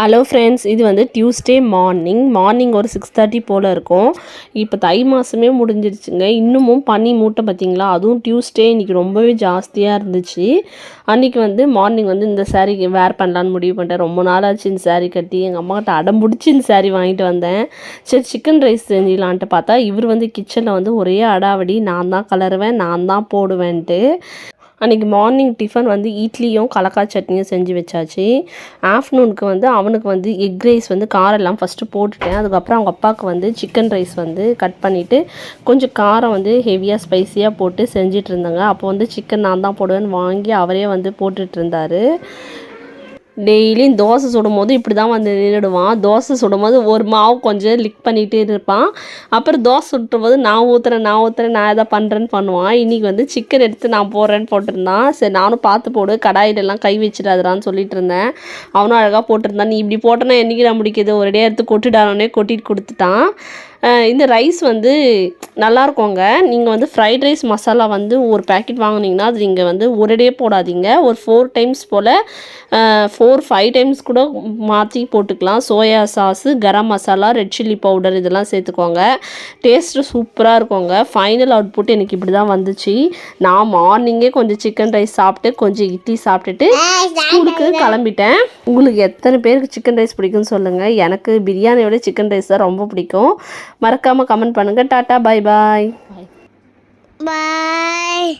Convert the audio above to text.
Hello friends, இது வந்து Tuesday morning ஒரு 6:30 போல் இருக்கும். இப்போ தை மாதமே முடிஞ்சிருச்சுங்க. இன்னமும் பனி மூட்டை பார்த்தீங்களா, அதுவும் டியூஸ்டே இன்றைக்கி ரொம்பவே ஜாஸ்தியாக இருந்துச்சு. அன்றைக்கி வந்து மார்னிங் வந்து இந்த சாரீ வேர் பண்ணலான்னு முடிவு பண்ணிட்டேன். ரொம்ப நாள் ஆச்சு இந்த சாரீ கட்டி. எங்கள் அம்மாக்கிட்ட அடம் பிடிச்சி இந்த சாரீ வாங்கிட்டு வந்தேன். சரி சிக்கன் ரைஸ் செஞ்சிடலான்ட்டு பார்த்தா, இவர் வந்து கிச்சனில் வந்து ஒரே அடாவடி, நான் தான் கலருவேன், நான் தான் போடுவேன்ட்டு. அன்றைக்கி மார்னிங் டிஃபன் வந்து இட்லியும் கலக்காய் சட்னியும் செஞ்சு வச்சாச்சு. ஆஃப்டர்நூனுக்கு வந்து அவனுக்கு வந்து எக் ரைஸ் வந்து காரம் எல்லாம் ஃபஸ்ட்டு போட்டுட்டேன். அதுக்கப்புறம் அவங்க அப்பாவுக்கு வந்து சிக்கன் ரைஸ் வந்து கட் பண்ணிவிட்டு கொஞ்சம் காரம் வந்து ஹெவியாக ஸ்பைஸியாக போட்டு செஞ்சிட்டு இருந்தாங்க. அப்போ வந்து சிக்கன் நான் தான் போடுவேன்னு வாங்கி அவரே வந்து போட்டுட்டு இருந்தார். டெய்லியும் தோசை சுடும்போது இப்படி தான் வந்து நின்றுடுவான். தோசை சுடும்போது ஒரு மாவு கொஞ்சம் லிக் பண்ணிகிட்டே இருப்பான். அப்புறம் தோசை சுட்டும்போது நான் ஊற்றுறேன் நான் எதை பண்ணுறேன்னு பண்ணுவான். இன்றைக்கி வந்து சிக்கன் எடுத்து நான் போடுறேன்னு போட்டிருந்தான். சரி நானும் பார்த்து போடு, கடாயிலெல்லாம் கை வச்சிடாதான்னு சொல்லிட்டு இருந்தேன். அவனும் அழகாக போட்டிருந்தான். நீ இப்படி போட்டோன்னா என்றைக்கு நான் முடிக்குது, ஒரே எடுத்து கொட்டிடானே கொட்டிட்டு கொடுத்துட்டான். இந்த ரைஸ் வந்து நல்லாயிருக்கோங்க. நீங்கள் வந்து ஃப்ரைட் ரைஸ் மசாலா வந்து ஒரு பேக்கெட் வாங்கினீங்கன்னா அது நீங்கள் வந்து ஒரேடியே போடாதீங்க. ஒரு 4 டைம்ஸ் போல் 4-5 டைம்ஸ் கூட மாற்றி போட்டுக்கலாம். Soya sauce, garam masala, red chilli powder இதெல்லாம் சேர்த்துக்கோங்க. டேஸ்ட்டு சூப்பராக இருக்குங்க. ஃபைனல் அவுட்புட் எனக்கு இப்படி தான் வந்துச்சு. நான் மார்னிங்கே கொஞ்சம் சிக்கன் ரைஸ் சாப்பிட்டு கொஞ்சம் இட்லி சாப்பிட்டுட்டு ஸ்கூலுக்கு கிளம்பிட்டேன். உங்களுக்கு எத்தனை பேருக்கு சிக்கன் ரைஸ் பிடிக்கும்னு சொல்லுங்கள். எனக்கு பிரியாணியோட சிக்கன் ரைஸ் தான் ரொம்ப பிடிக்கும். மறக்காமல் கமெண்ட் பண்ணுங்கள். டாட்டா, பாய் பாய். பாய்.